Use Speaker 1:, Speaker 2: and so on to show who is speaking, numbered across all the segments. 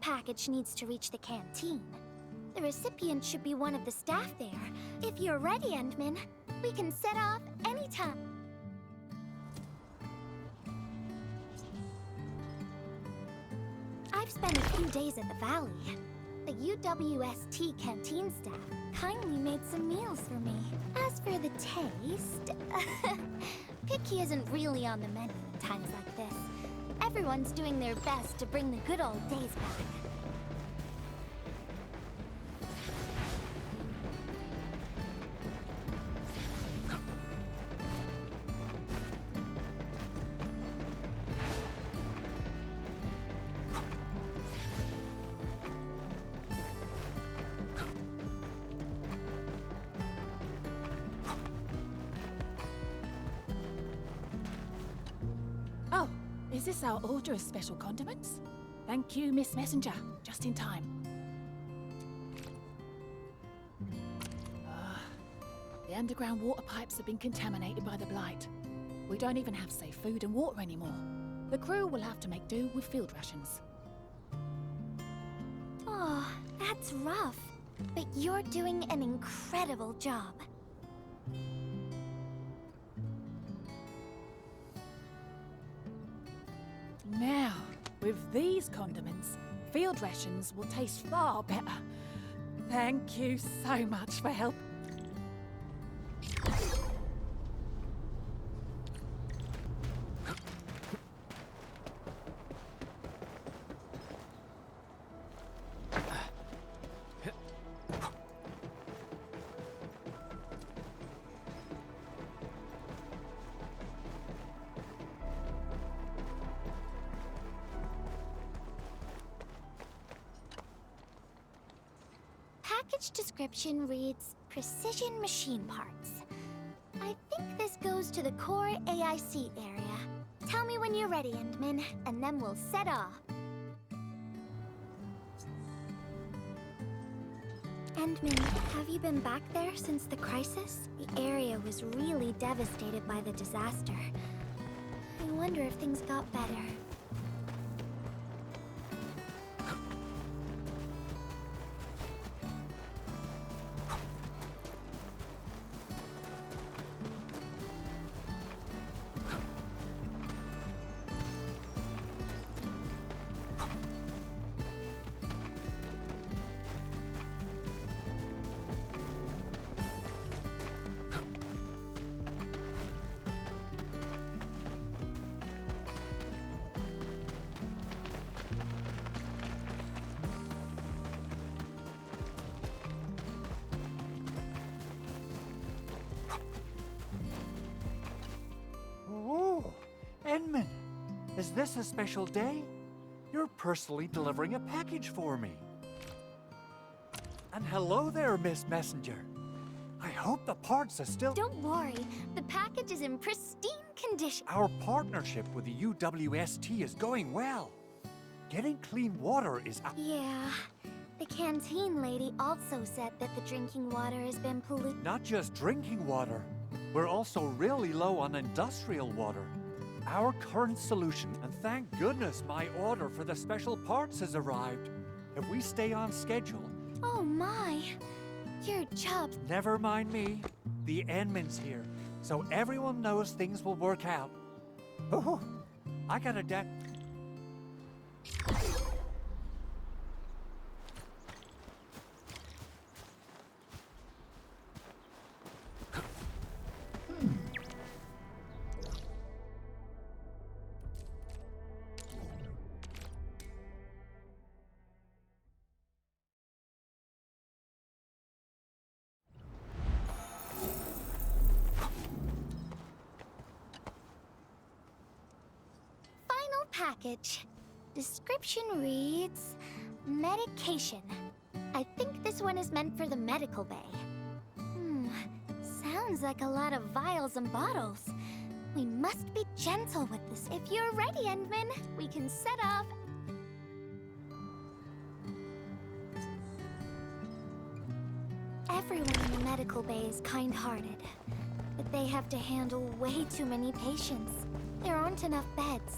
Speaker 1: package needs to reach the canteen. The recipient should be one of the staff there. If you're ready, Endman, we can set off anytime. I've spent a few days at the Valley. The UWST canteen staff kindly made some meals for me. As for the taste, picky isn't really on the menu in times like this. Everyone's doing their best to bring the good old days back.
Speaker 2: Oh, is this our order of special condiments? Thank you, Miss Messenger. Just in time. The underground water pipes have been contaminated by the blight. We don't even have safe food and water anymore. The crew will have to make do with field rations.
Speaker 1: Oh, that's rough. But you're doing an incredible job.
Speaker 2: Now, with these condiments, field rations will taste far better. Thank you so much for help.
Speaker 1: Package description reads, Precision Machine Parts. I think this goes to the core AIC area. Tell me when you're ready, Endman, and then we'll set off. Endman, have you been back there since the crisis? The area was really devastated by the disaster. I wonder if things got better.
Speaker 3: Endman, is this a special day? You're personally delivering a package for me. And hello there, Miss Messenger. I hope the parts are still...
Speaker 1: Don't worry, the package is in pristine condition.
Speaker 3: Our partnership with the UWST is going well. Getting clean water is...
Speaker 1: Yeah, the canteen lady also said that the drinking water has been polluted.
Speaker 3: Not just drinking water. We're also really low on industrial water. Our current solution, and thank goodness my order for the special parts has arrived. If we stay on schedule...
Speaker 1: Oh my! Your job's...
Speaker 3: Never mind me. The Endman's here, so everyone knows things will work out. Oh, I got a deck.
Speaker 1: Package. Description reads, medication. I think this one is meant for the medical bay. Sounds like a lot of vials and bottles. We must be gentle with this. If you're ready, Endman, we can set off. Everyone in the medical bay is kind-hearted, but they have to handle way too many patients. There aren't enough beds.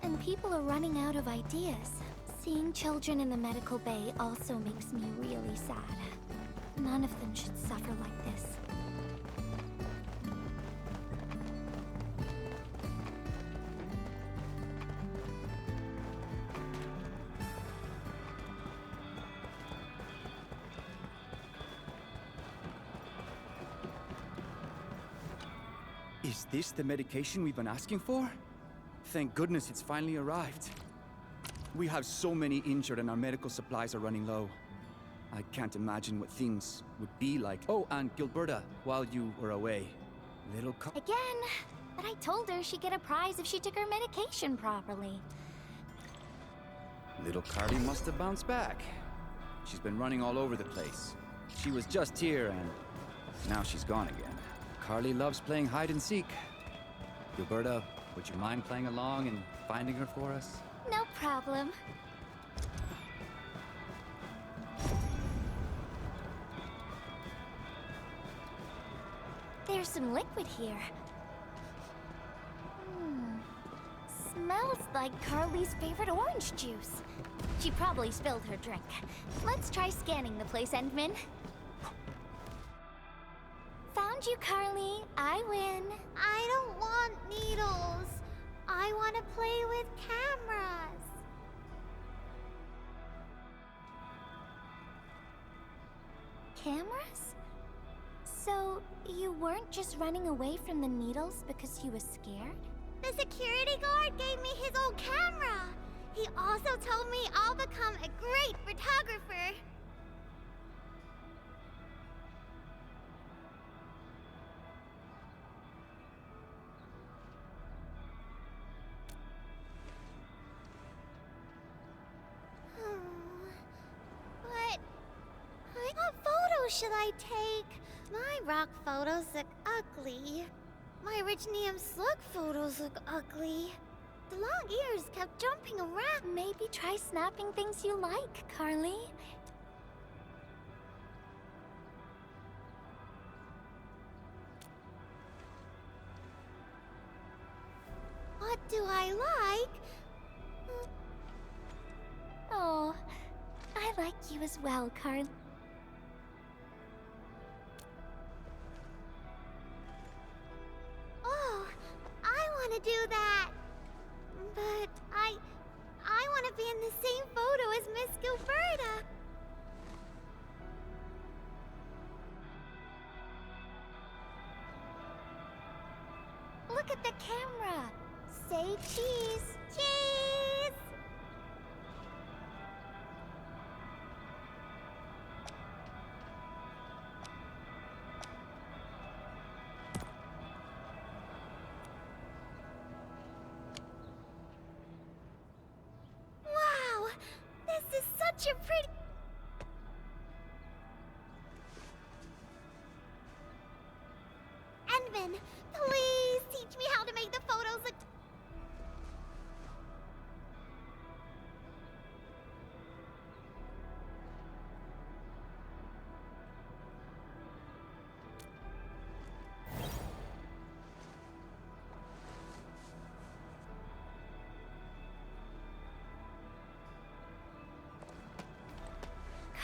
Speaker 1: And people are running out of ideas. Seeing children in the medical bay also makes me really sad. None of them should suffer like this.
Speaker 4: Is this the medication we've been asking for? Thank goodness it's finally arrived. We have so many injured and our medical supplies are running low. I can't imagine what things would be like. Oh, and Gilberta, while you were away.
Speaker 1: Again, but I told her she'd get a prize if she took her medication properly.
Speaker 4: Little Carly must have bounced back. She's been running all over the place. She was just here and now she's gone again. Carly loves playing hide and seek. Gilberta, would you mind playing along and finding her for us?
Speaker 1: No problem. There's some liquid here. Smells like Carly's favorite orange juice. She probably spilled her drink. Let's try scanning the place, Endman. Found you, Carly. I win.
Speaker 5: I don't want needles. I want to play with cameras.
Speaker 1: Cameras? So, you weren't just running away from the needles because you were scared?
Speaker 5: The security guard gave me his old camera. He also told me I'll become a great photographer. But what photos should I take? My rock photos look ugly. My Richnium slug photos look ugly. The long ears kept jumping around.
Speaker 1: Maybe try snapping things you like, Carly.
Speaker 5: What do I like?
Speaker 1: Oh, I like you as well, Carly.
Speaker 5: Oh, I want to do that. But I want to be in the same photo as Miss Gilberta.
Speaker 1: Look at the camera. Say cheese.
Speaker 5: Cheese! Wow! This is such a pretty... Endman, please teach me how to make the photos look...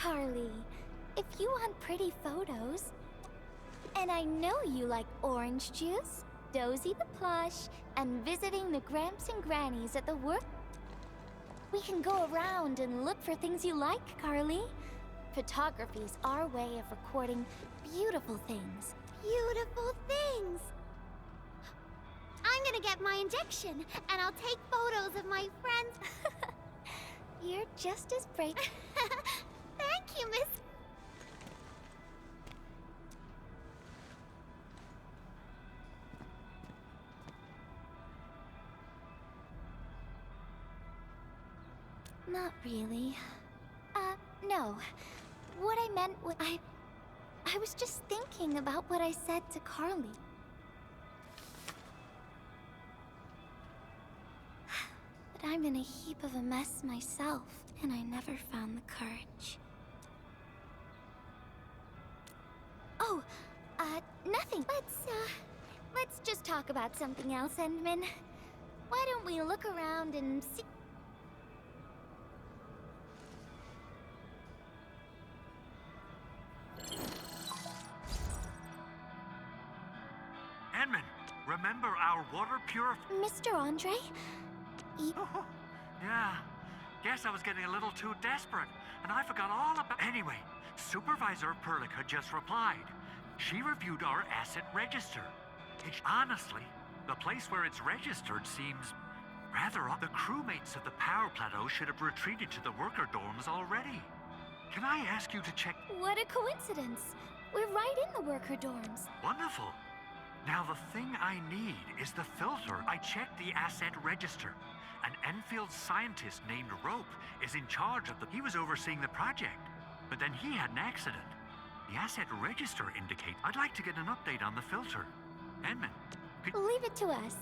Speaker 1: Carly, if you want pretty photos, and I know you like orange juice, Dozy the plush, and visiting the Gramps and Grannies at the work, we can go around and look for things you like, Carly. Photography's our way of recording beautiful things.
Speaker 5: Beautiful things. I'm gonna get my injection, and I'll take photos of my friends.
Speaker 1: You're just as brave.
Speaker 5: Thank you, Miss...
Speaker 1: Not really. No. What I meant was I was just thinking about what I said to Carly. But I'm in a heap of a mess myself, and I never found the courage. Oh, nothing. Let's just talk about something else, Endman. Why don't we look around and see...
Speaker 3: Remember our water purifier?
Speaker 1: Mr. Andre?
Speaker 3: Yeah. Guess I was getting a little too desperate, and I forgot all about... Anyway, Supervisor Perlica just replied. She reviewed our asset register. Honestly, the place where it's registered seems rather odd. The crewmates of the power plateau should have retreated to the worker dorms already. Can I ask you to check?
Speaker 1: What a coincidence. We're right in the worker dorms.
Speaker 3: Wonderful. Now the thing I need is the filter. I checked the asset register. An Endfield scientist named Rope is in charge of the... He was overseeing the project, but then he had an accident. The asset register indicates... I'd like to get an update on the filter. Edmund, could...
Speaker 1: Leave it to us.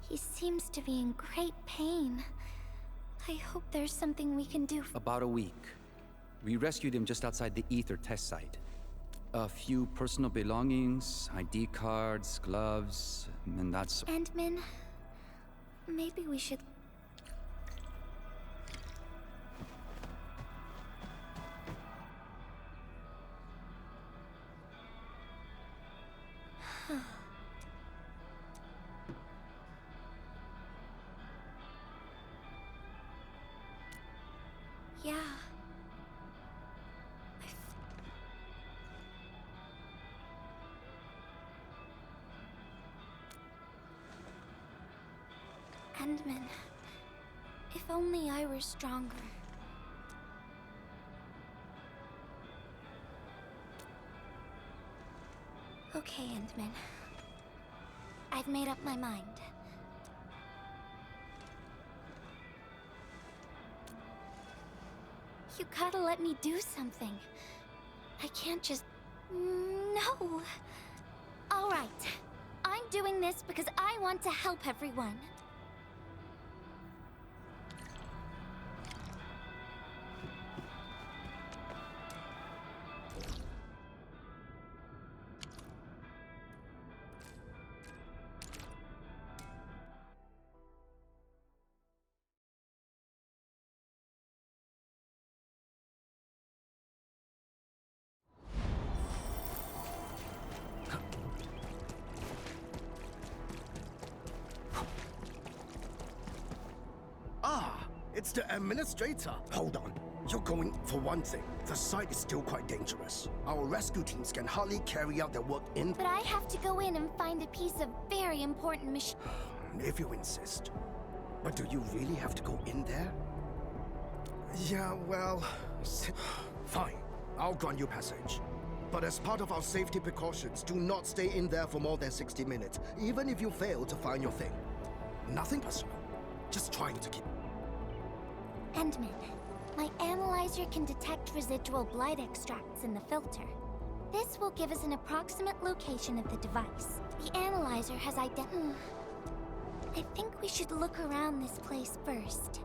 Speaker 1: He seems to be in great pain. I hope there's something we can do.
Speaker 4: About a week. We rescued him just outside the Ether test site. A few personal belongings, ID cards, gloves, and that's...
Speaker 1: Endman, maybe we should... Yeah. Endman, if only I were stronger. Okay, Endman. I've made up my mind. You gotta let me do something. I can't just... No! Alright. I'm doing this because I want to help everyone.
Speaker 6: It's the administrator. Hold on. You're going for one thing. The site is still quite dangerous. Our rescue teams can hardly carry out their work in...
Speaker 1: But I have to go in and find a piece of very important machine.
Speaker 6: If you insist. But do you really have to go in there? Yeah, well... Fine. I'll grant you passage. But as part of our safety precautions, do not stay in there for more than 60 minutes, even if you fail to find your thing. Nothing personal. Just trying to keep...
Speaker 1: Endman, my analyzer can detect residual blight extracts in the filter. This will give us an approximate location of the device. The analyzer has I think we should look around this place first.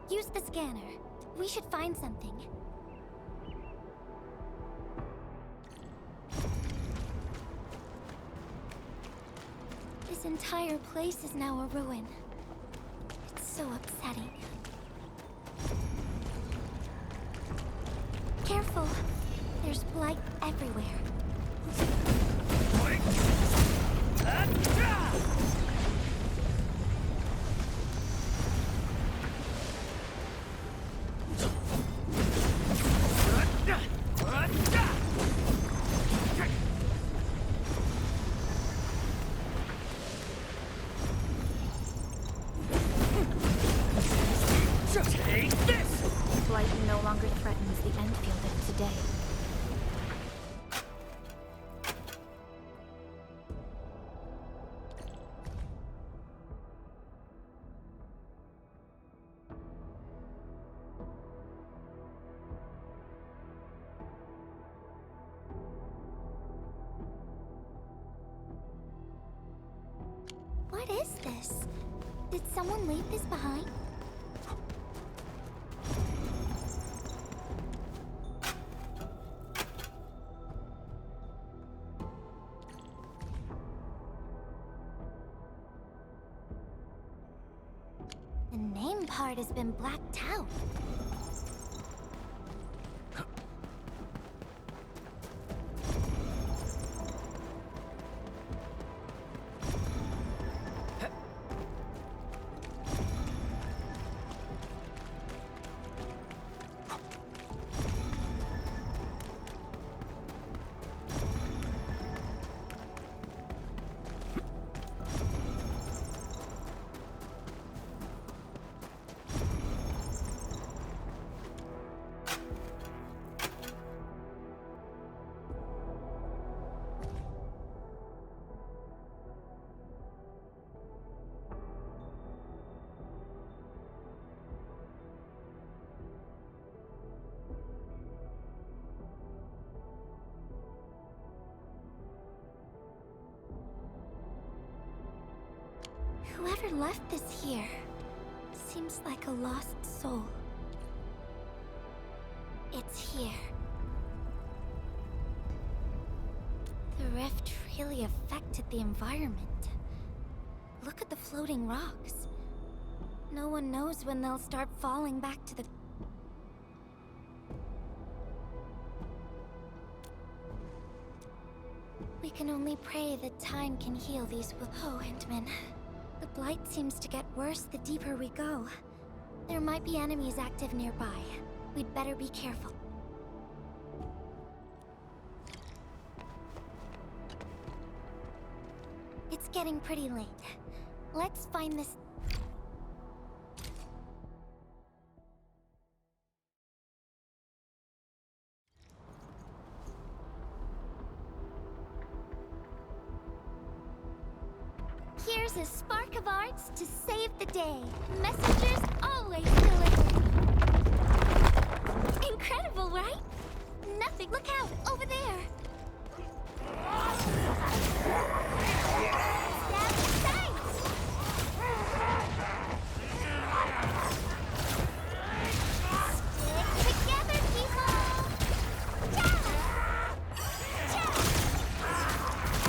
Speaker 1: Use the scanner. We should find something. This entire place is now a ruin. It's so upsetting. Careful. There's blight everywhere.
Speaker 2: Take this! Blight no longer threatens the Endfield of today.
Speaker 1: What is this? Did someone leave this behind? part has been blacked out. Whoever left this here seems like a lost soul. It's here. The rift really affected the environment. Look at the floating rocks. No one knows when they'll start falling back to the... We can only pray that time can heal these Oh, Endman. The blight seems to get worse the deeper we go. There might be enemies active nearby. We'd better be careful. It's getting pretty late. Let's find this... Here's a spark of arts to save the day. Messengers always deliver. Incredible, right? Nothing. Look out! Over there! Stab in sight! Stick together, people! Yeah!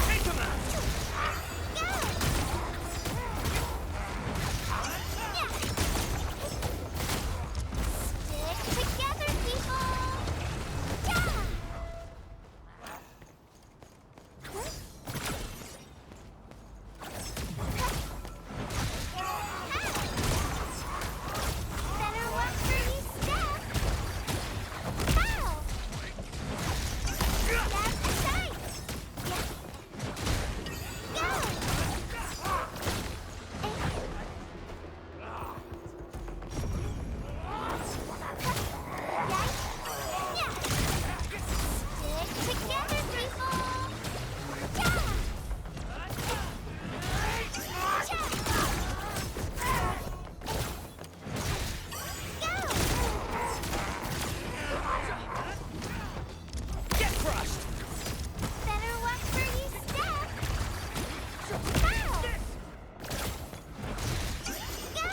Speaker 6: Take him out!
Speaker 1: Stick together, people! Yeah! Better watch where you step! Pow! Stab the sight! Yeah. Go! Stick together, people! Yeah!
Speaker 6: Get crushed!
Speaker 1: Better watch where you step! Pow! Go!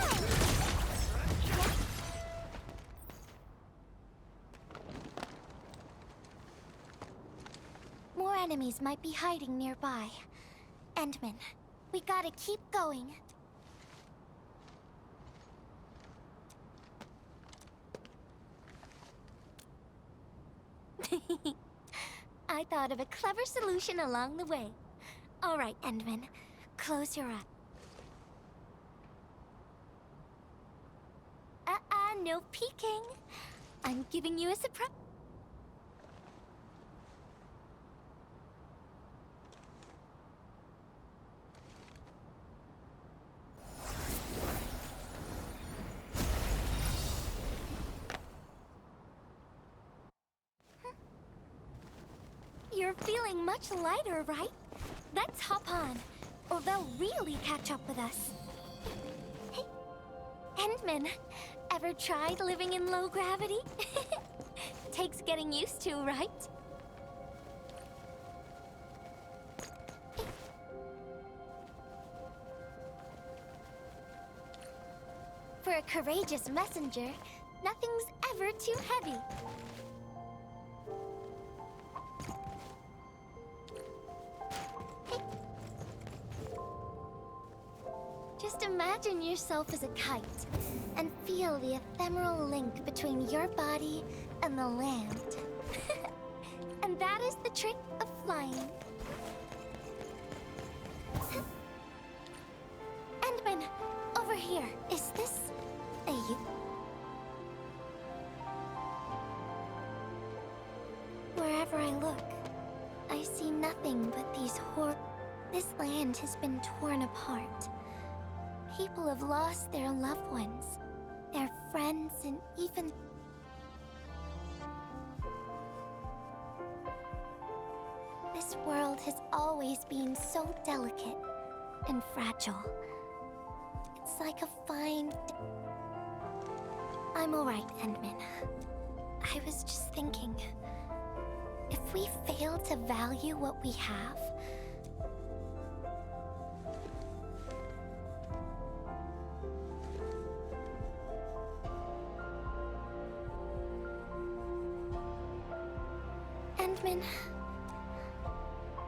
Speaker 1: More enemies might be hiding nearby. Endman, we gotta keep going. I thought of a clever solution along the way. All right, Endman, close your eyes. No peeking. I'm giving you a surprise. You're feeling much lighter, right? Let's hop on, or they'll really catch up with us. Hey, Endman, ever tried living in low gravity? Takes getting used to, right? For a courageous messenger, nothing's ever too heavy. Just imagine yourself as a kite. and feel the ephemeral link between your body and the land. And that is the trick of flying. Endman, over here. Is this a you? Wherever I look, I see nothing but these This land has been torn apart. People have lost their loved ones, their friends, and even... This world has always been so delicate and fragile. It's like a fine... I'm alright, Endman. I was just thinking... If we fail to value what we have... Endman...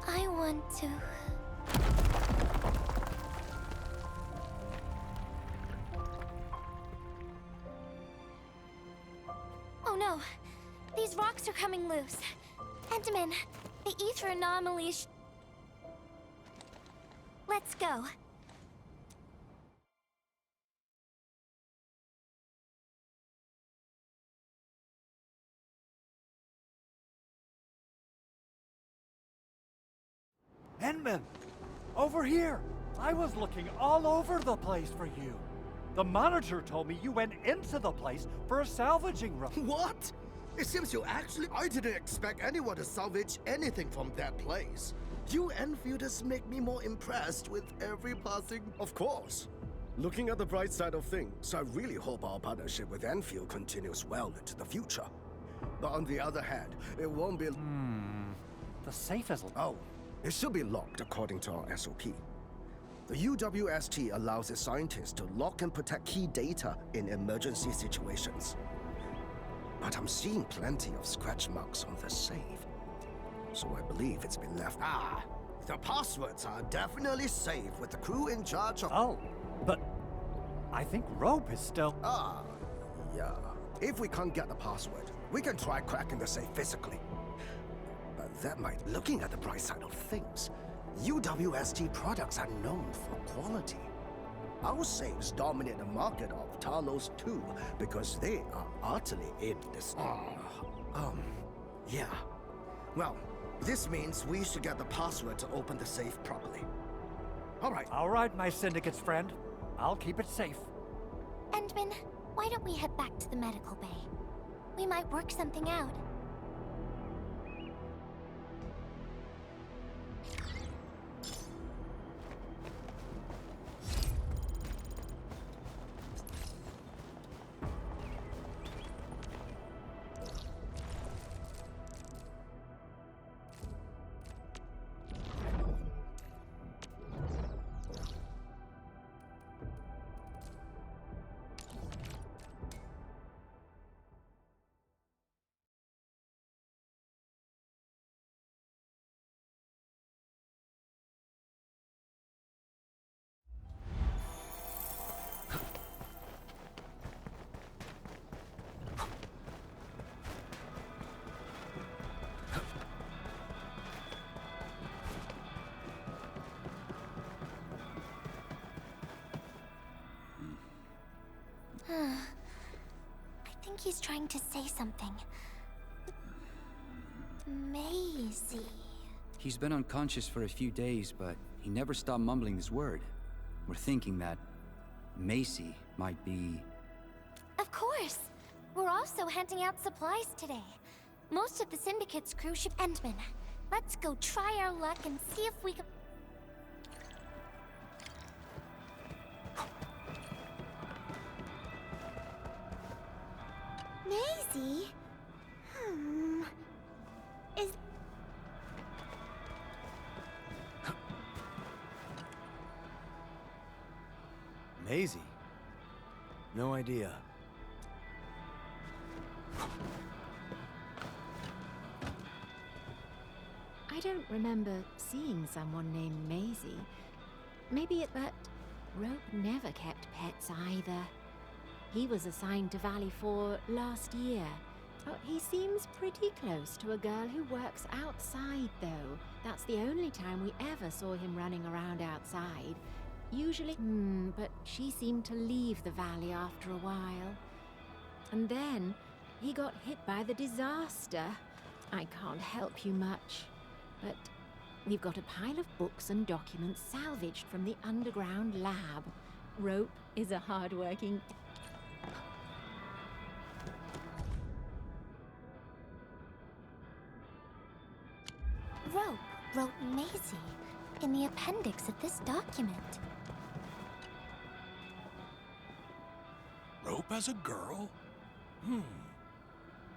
Speaker 1: I want to... Oh no! These rocks are coming loose. Endman, the ether anomalies... Let's go.
Speaker 3: Endman! Over here! I was looking all over the place for you. The manager told me you went into the place for a salvaging run.
Speaker 6: What? It seems you actually... I didn't expect anyone to salvage anything from that place. You Enfielders make me more impressed with every passing... Of course. Looking at the bright side of things, I really hope our partnership with Enfield continues well into the future. But on the other hand, it won't be...
Speaker 3: The safe is...
Speaker 6: Oh, it should be locked according to our SOP. The UWST allows its scientists to lock and protect key data in emergency situations. But I'm seeing plenty of scratch marks on the safe. So I believe it's been left... the passwords are definitely safe with the crew in charge of...
Speaker 3: Oh, but I think Rope is still...
Speaker 6: Yeah. If we can't get the password, we can try cracking the safe physically. But that might... Looking at the bright side of things, UWST products are known for quality. Our safes dominate the market of Talos too, because they are utterly in this... yeah. Well, this means we should get the password to open the safe properly.
Speaker 3: All right, my syndicate's friend. I'll keep it safe.
Speaker 1: Endman, why don't we head back to the medical bay? We might work something out. I think he's trying to say something. Maisie.
Speaker 4: He's been unconscious for a few days, but he never stopped mumbling this word. We're thinking that Macy might be...
Speaker 1: Of course! We're also handing out supplies today. Most of the Syndicate's crew should... Endman, let's go try our luck and see if we can...
Speaker 5: Maisie? Is...
Speaker 7: Maisie? No idea.
Speaker 8: I don't remember seeing someone named Maisie. Maybe it, but Rope never kept pets either. He was assigned to Valley 4 last year. Oh, he seems pretty close to a girl who works outside, though. That's the only time we ever saw him running around outside. Usually, but she seemed to leave the valley after a while. And then he got hit by the disaster. I can't help you much, but we've got a pile of books and documents salvaged from the underground lab. Rope is a hard-working...
Speaker 1: Rope wrote Maisie in the appendix of this document.
Speaker 9: Rope as a girl?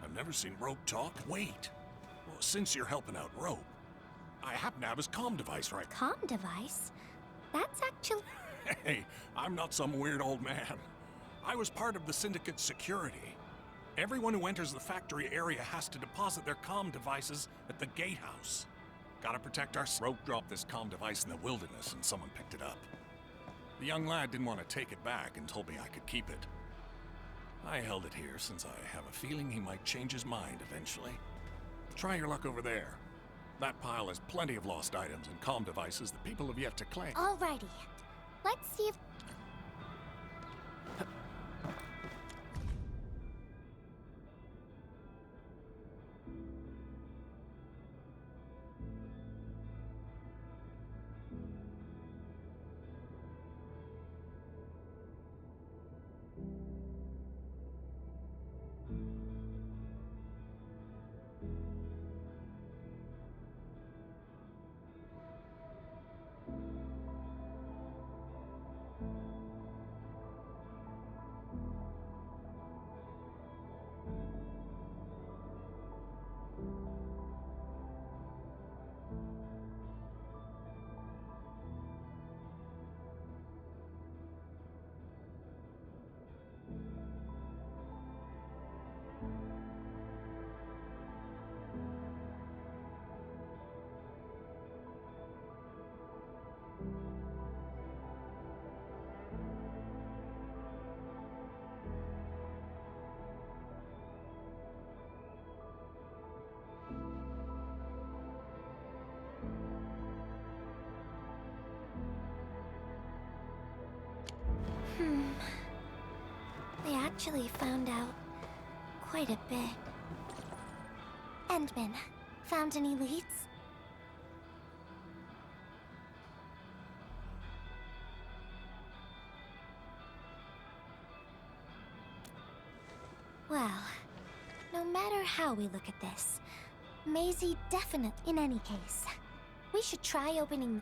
Speaker 9: I've never seen Rope talk. Wait. Well, since you're helping out Rope, I happen to have his comm device right.
Speaker 1: Comm device? That's actually...
Speaker 9: Hey, I'm not some weird old man. I was part of the Syndicate's security. Everyone who enters the factory area has to deposit their comm devices at the gatehouse. Gotta protect our... Rope dropped this comm device in the wilderness and someone picked it up. The young lad didn't want to take it back and told me I could keep it. I held it here since I have a feeling he might change his mind eventually. Try your luck over there. That pile has plenty of lost items and comm devices that people have yet to claim.
Speaker 1: Alrighty. Let's see if... They actually found out quite a bit. Endman, found any leads? Well, no matter how we look at this, Maisie definitely... In any case, we should try opening...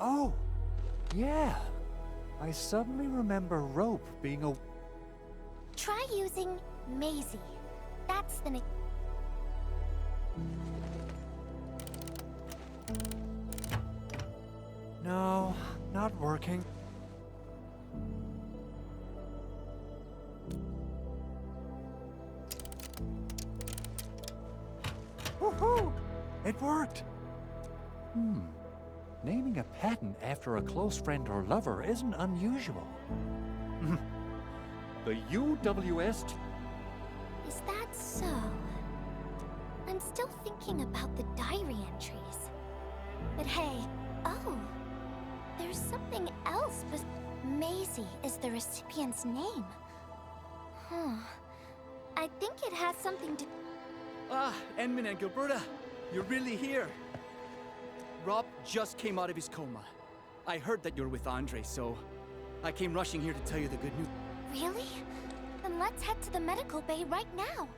Speaker 3: Oh, yeah. I suddenly remember Rope being a...
Speaker 1: Try using Maisie. That's the nick...
Speaker 3: No, not working. Woohoo! It worked! Naming a patent after a close friend or lover isn't unusual. The UWS...
Speaker 1: Is that so? I'm still thinking about the diary entries. But hey, oh, there's something else, but Maisie is the recipient's name. I think it has something to...
Speaker 4: Ah, Endman and Gilberta, you're really here. Rob just came out of his coma. I heard that you're with Andre, so I came rushing here to tell you the good news.
Speaker 1: Really? Then let's head to the medical bay right now.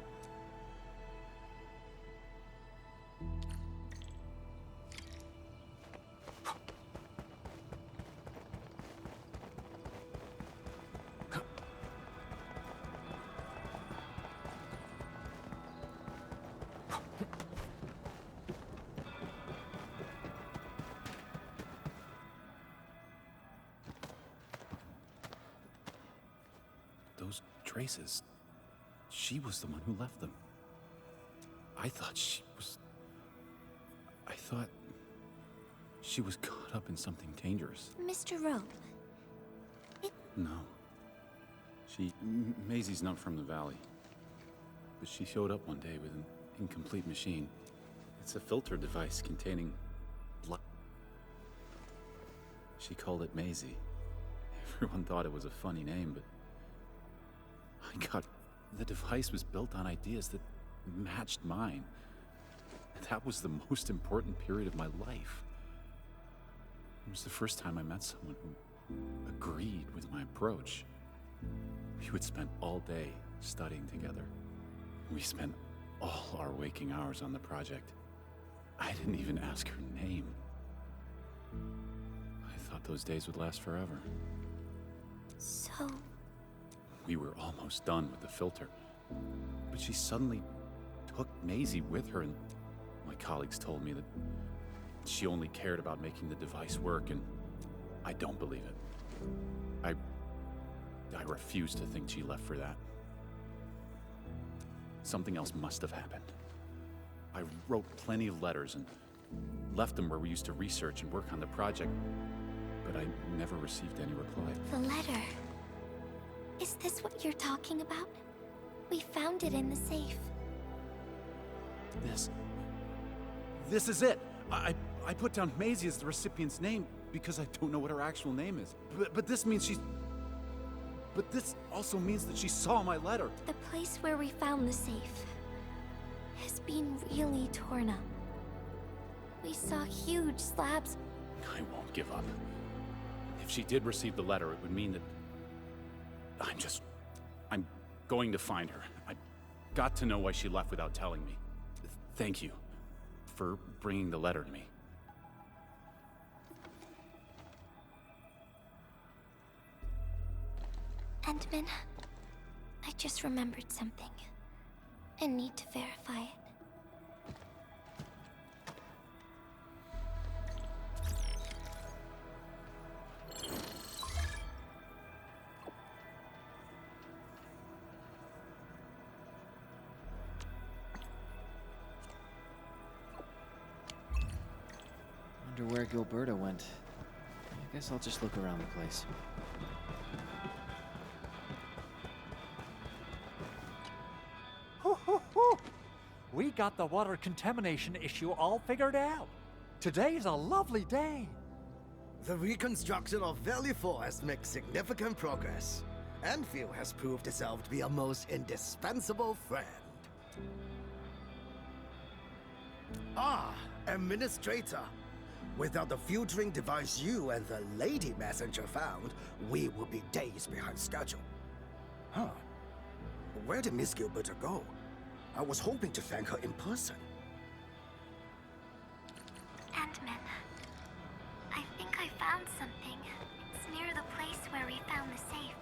Speaker 10: traces. She was the one who left them. I thought she was caught up in something dangerous.
Speaker 1: Mr. Rope,
Speaker 10: No. Maisie's not from the valley. But she showed up one day with an incomplete machine. It's a filter device containing blood. She called it Maisie. Everyone thought it was a funny name, but the device was built on ideas that matched mine. And that was the most important period of my life. It was the first time I met someone who agreed with my approach. We would spend all day studying together. We spent all our waking hours on the project. I didn't even ask her name. I thought those days would last forever.
Speaker 1: so
Speaker 10: We were almost done with the filter, but she suddenly took Maisie with her, and my colleagues told me that she only cared about making the device work, and I don't believe it. I refuse to think she left for that. Something else must have happened. I wrote plenty of letters and left them where we used to research and work on the project, but I never received any reply.
Speaker 1: the letter. Is this what you're talking about? We found it in the safe.
Speaker 10: This is it. I put down Maisie as the recipient's name because I don't know what her actual name is. But this means But this also means that she saw my letter.
Speaker 1: The place where we found the safe has been really torn up. We saw huge slabs.
Speaker 10: I won't give up. If she did receive the letter, it would mean that I'm going to find her. I got to know why she left without telling me. Thank you for bringing the letter to me.
Speaker 1: Endman, I just remembered something. I need to verify it.
Speaker 11: Wonder where Gilberta went. I guess I'll just look around the place.
Speaker 3: We got the water contamination issue all figured out. Today's a lovely day.
Speaker 6: The reconstruction of Valley 4 has made significant progress. Endfield has proved itself to be a most indispensable friend. Ah, Administrator. Without the filtering device you and the lady messenger found, we would be days behind schedule. Huh. Where did Miss Gilberta go? I was hoping to thank her in person.
Speaker 1: Endman, I think I found something. It's near the place where we found the safe.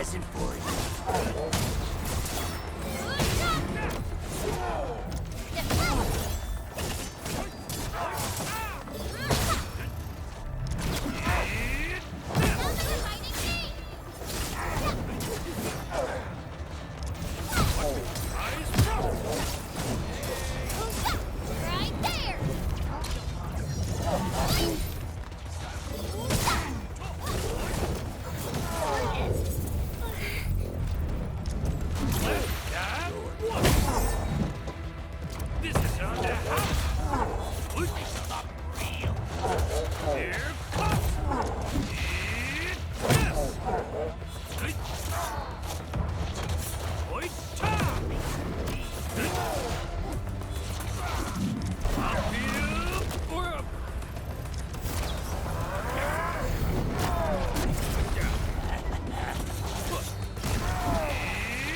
Speaker 6: present for you.
Speaker 5: Right there!
Speaker 9: This is on the house. Look, it's not real. Here comes. Eat this. Oi, cha! I'll feel forever.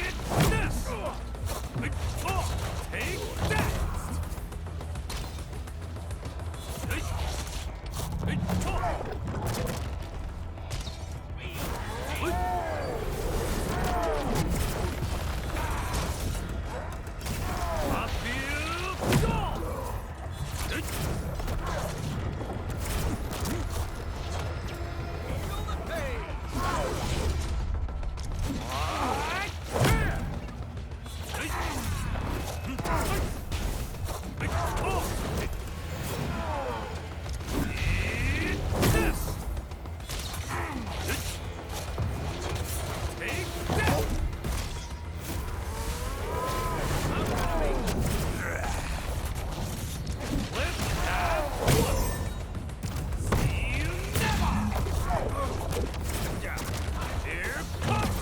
Speaker 9: Eat this. Take that. I feel gone. Feel the pain. Right there. Eat this. Take that. I'm gonna make Let's have one. See you never. Here comes.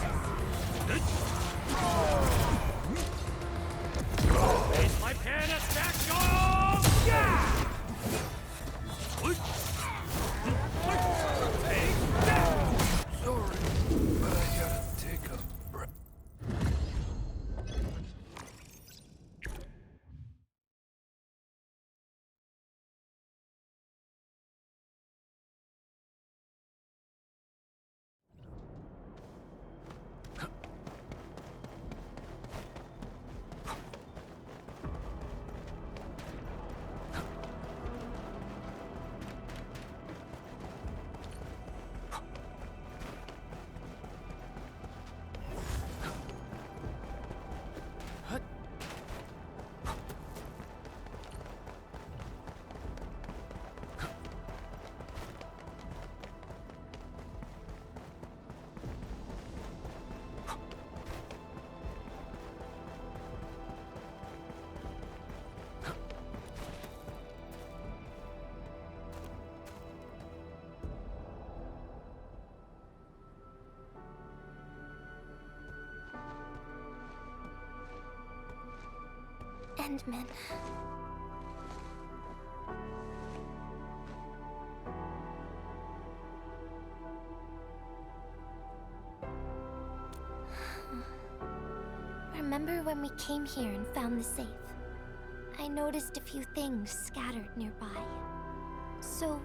Speaker 9: Is my panic stacked off? Yeah! Take that! Sorry, but I gotta take a breath.
Speaker 1: Endman. Remember when we came here and found the safe? I noticed a few things scattered nearby. So,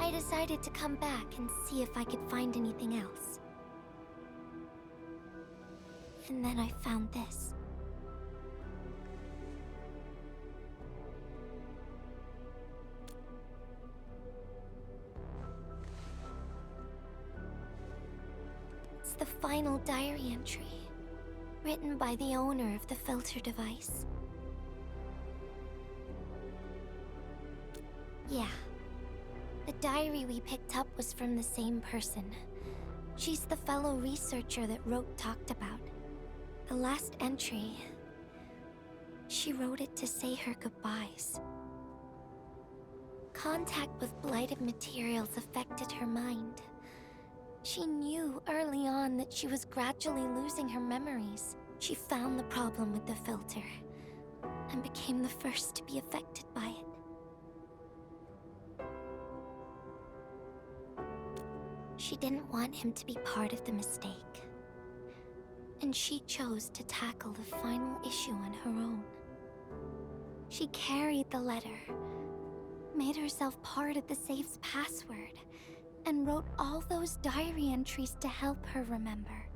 Speaker 1: I decided to come back and see if I could find anything else. And then I found this. It's the final diary entry, written by the owner of the filter device. Yeah. The diary we picked up was from the same person. She's the fellow researcher that Rote talked about. The last entry... she wrote it to say her goodbyes. Contact with blighted materials affected her mind. She knew early on that she was gradually losing her memories. She found the problem with the filter, and became the first to be affected by it. She didn't want him to be part of the mistake. And she chose to tackle the final issue on her own. She carried the letter, made herself part of the safe's password, and wrote all those diary entries to help her remember.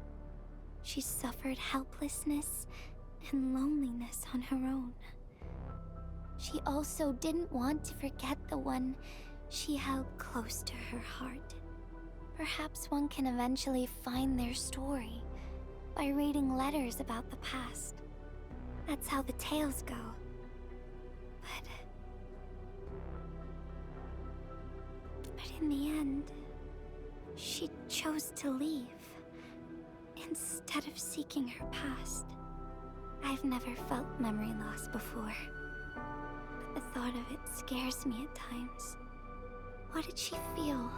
Speaker 1: She suffered helplessness and loneliness on her own. She also didn't want to forget the one she held close to her heart. Perhaps one can eventually find their story by reading letters about the past. That's how the tales go. But in the end, she chose to leave instead of seeking her past. I've never felt memory loss before, but the thought of it scares me at times. What did she feel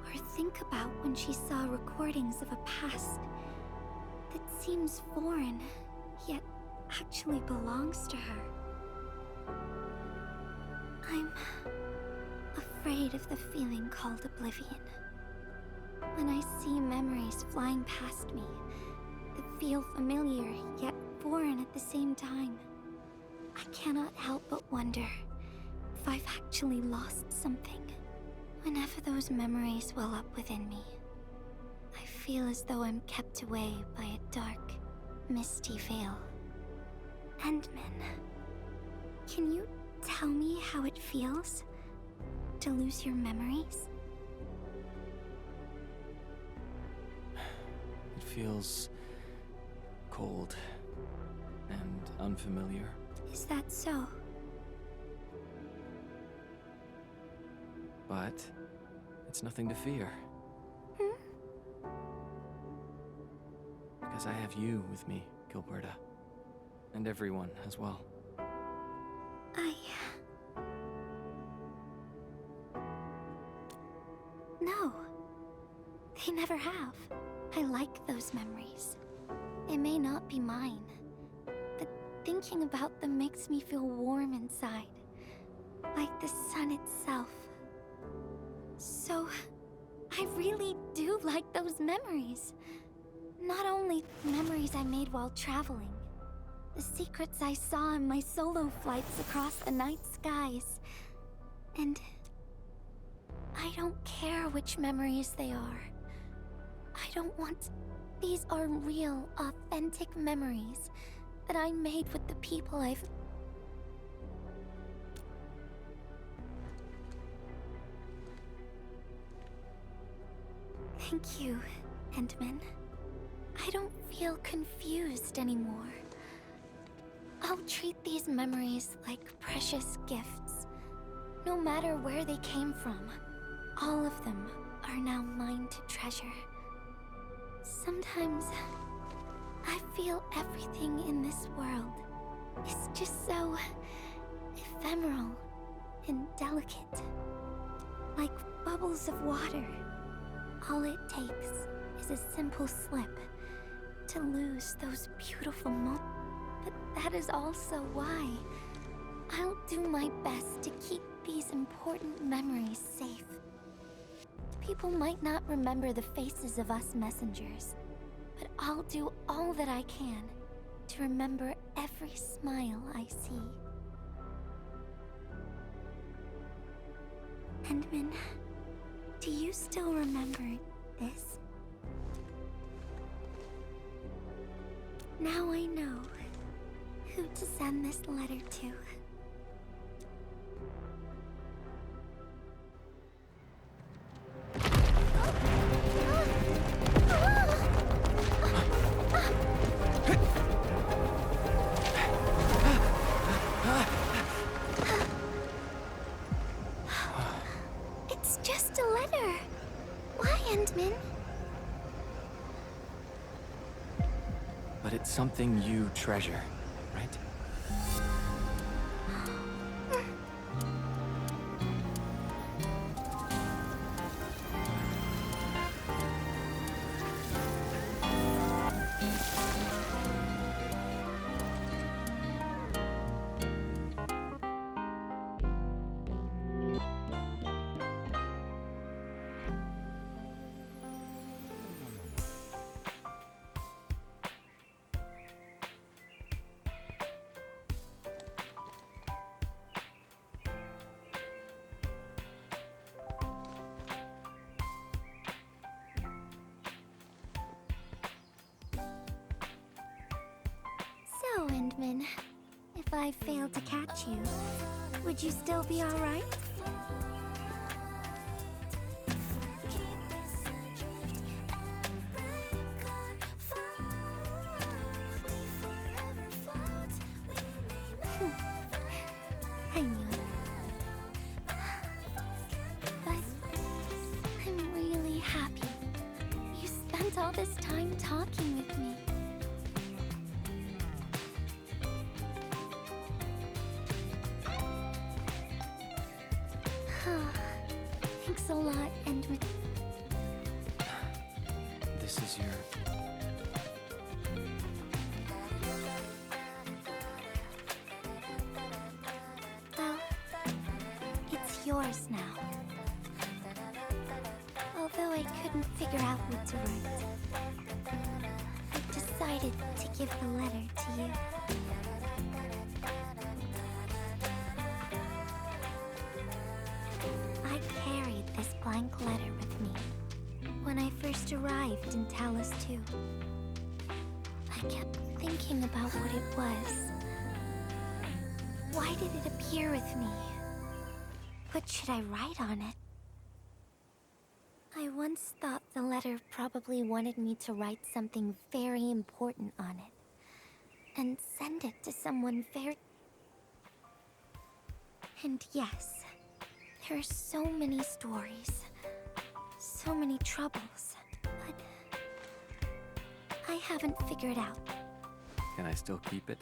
Speaker 1: or think about when she saw recordings of a past that seems foreign, yet actually belongs to her? I'm afraid of the feeling called oblivion. When I see memories flying past me that feel familiar yet foreign at the same time, I cannot help but wonder if I've actually lost something. Whenever those memories well up within me, I feel as though I'm kept away by a dark, misty veil. Endman, can you tell me how it feels to lose your memories?
Speaker 11: It feels cold and unfamiliar.
Speaker 1: Is that so?
Speaker 11: But it's nothing to fear. Because I have you with me, Gilberta. And everyone as well.
Speaker 1: No. They never have. I like those memories. They may not be mine, but thinking about them makes me feel warm inside. Like the sun itself. So, I really do like those memories. Not only memories I made while traveling, the secrets I saw in my solo flights across the night skies. And I don't care which memories they are. I don't want... These are real, authentic memories that I made with the people I've... Thank you, Endman. I don't feel confused anymore. I'll treat these memories like precious gifts. No matter where they came from, all of them are now mine to treasure. Sometimes, I feel everything in this world is just so ephemeral and delicate. Like bubbles of water. All it takes is a simple slip to lose those beautiful moments. But that is also why I'll do my best to keep these important memories safe. People might not remember the faces of us messengers, but I'll do all that I can to remember every smile I see. Endman, do you still remember this? Now I know who to send this letter to. It's just a letter. Why, Endman?
Speaker 11: But it's something you treasure, right?
Speaker 1: if I failed to catch you, would you still be alright? I knew it. But I'm really happy. You spent all this time talking with me. Thanks a lot, Endman.
Speaker 11: This is your...
Speaker 1: Well, it's yours now. Although I couldn't figure out what to write, I decided to give the letter to you. I carried this blank letter with me when I first arrived in Talos 2. I kept thinking about what it was. Why did it appear with me? What should I write on it? I once thought the letter probably wanted me to write something very important on it and send it to someone very... And yes, there are so many stories, so many troubles, but I haven't figured out.
Speaker 11: Can I still keep it?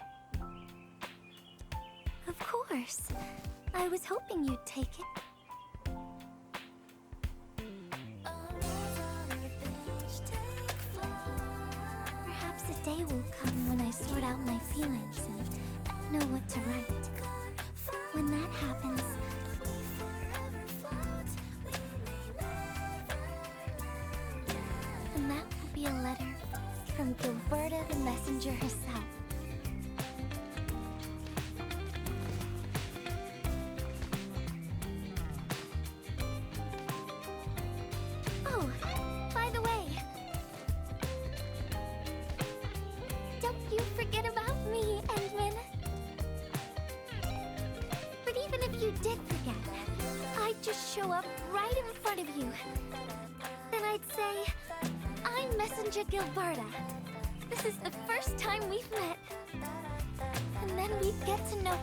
Speaker 1: Of course. I was hoping you'd take it. Perhaps a day will come when I sort out my feelings and know what to write. When that happens, and that will be a letter from Gilberta the Messenger herself. Oh, by the way, don't you forget about me, Endman. But even if you did forget, I'd just show up right in front of you. Then I'd say, I'm Messenger Gilberta. This is the first time we've met. And then we'd get to know...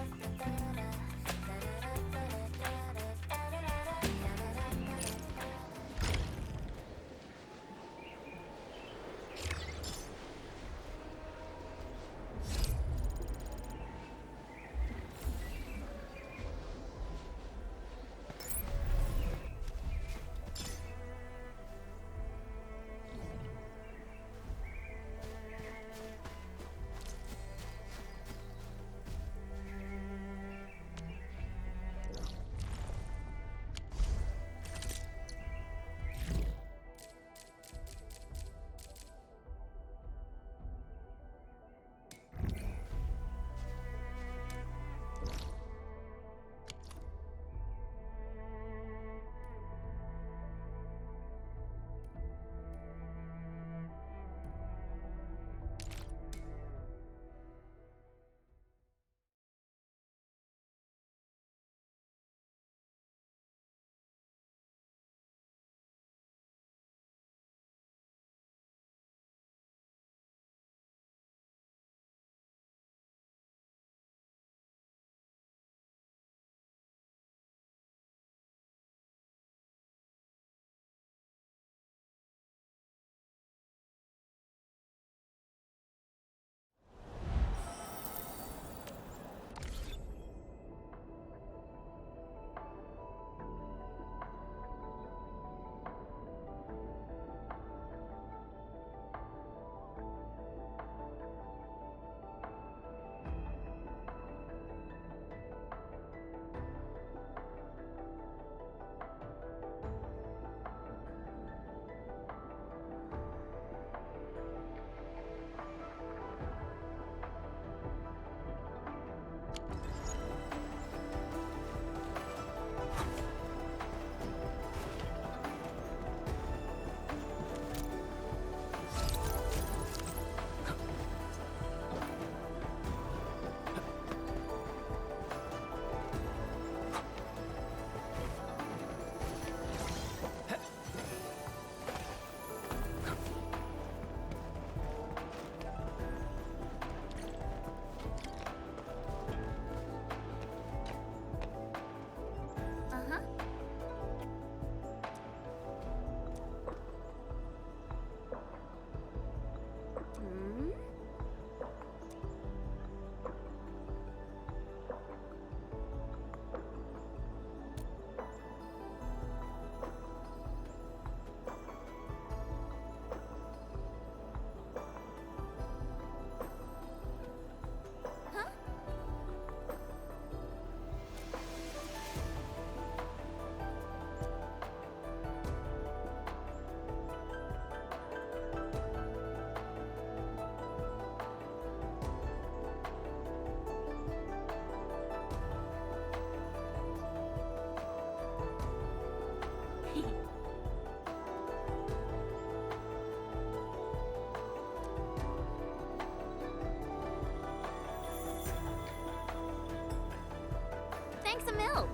Speaker 1: some milk.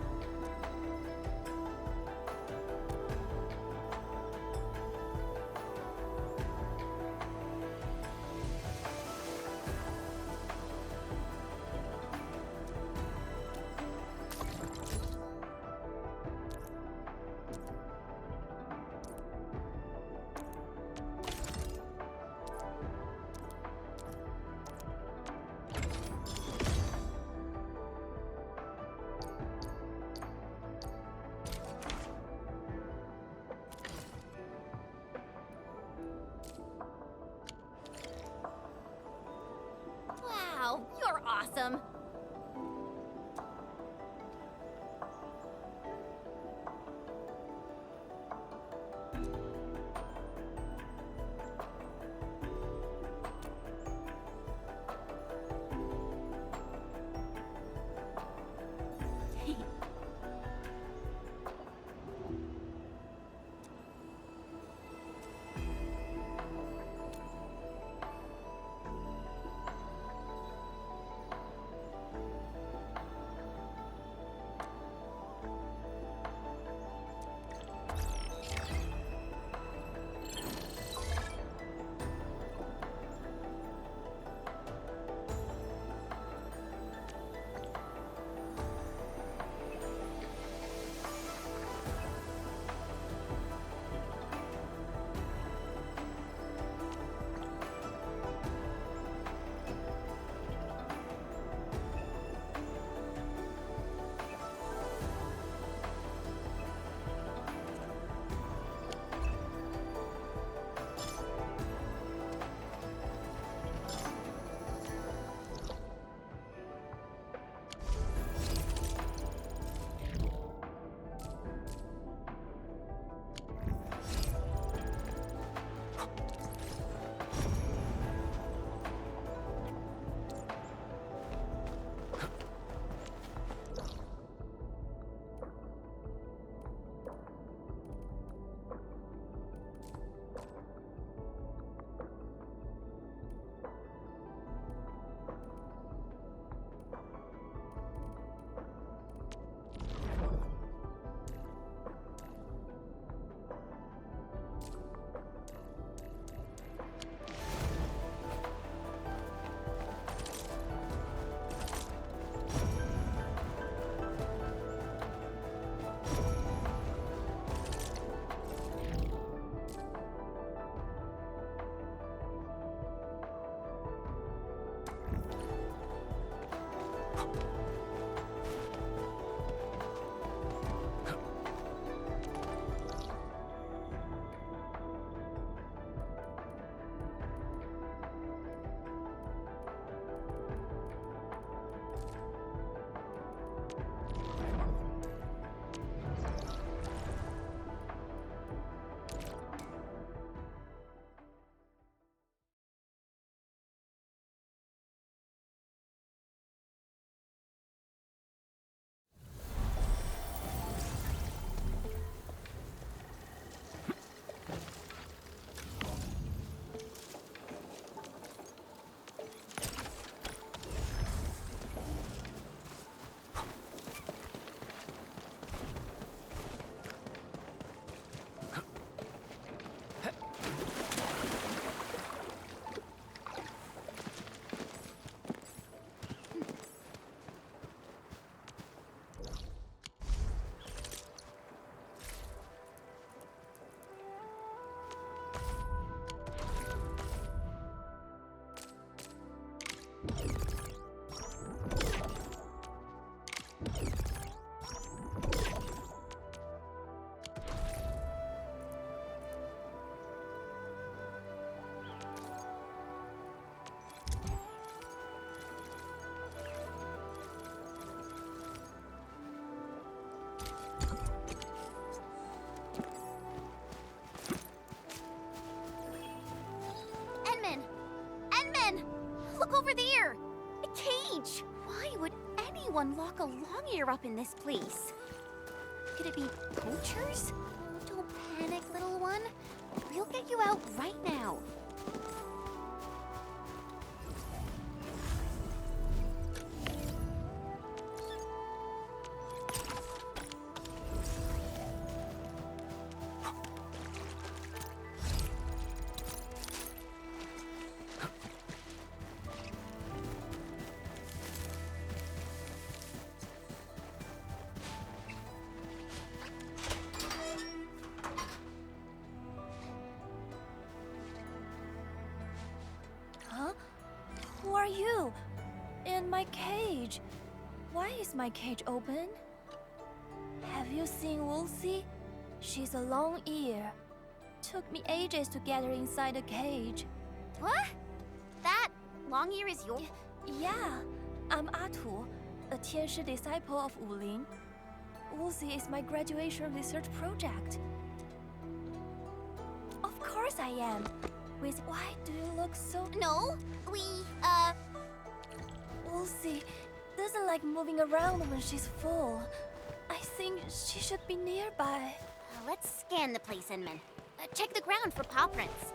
Speaker 1: Wow, you're awesome. Look over there! A cage! Why would anyone lock a long ear up in this place? Could it be poachers? Don't panic, little one. We'll get you out right now.
Speaker 12: are you? In my cage. Why is my cage open? Have you seen Woolsey? She's a long ear. Took me ages to get her inside the cage.
Speaker 1: What? That Longear is your...
Speaker 12: Yeah, I'm Atu, a Tianshi disciple of Wulin. Woolsey is my graduation research project. Of course I am. Why do you look so...
Speaker 1: No,
Speaker 12: Woolsey doesn't like moving around when she's full. I think she should be nearby.
Speaker 1: Let's scan the place, Inman. Check the ground for paw prints.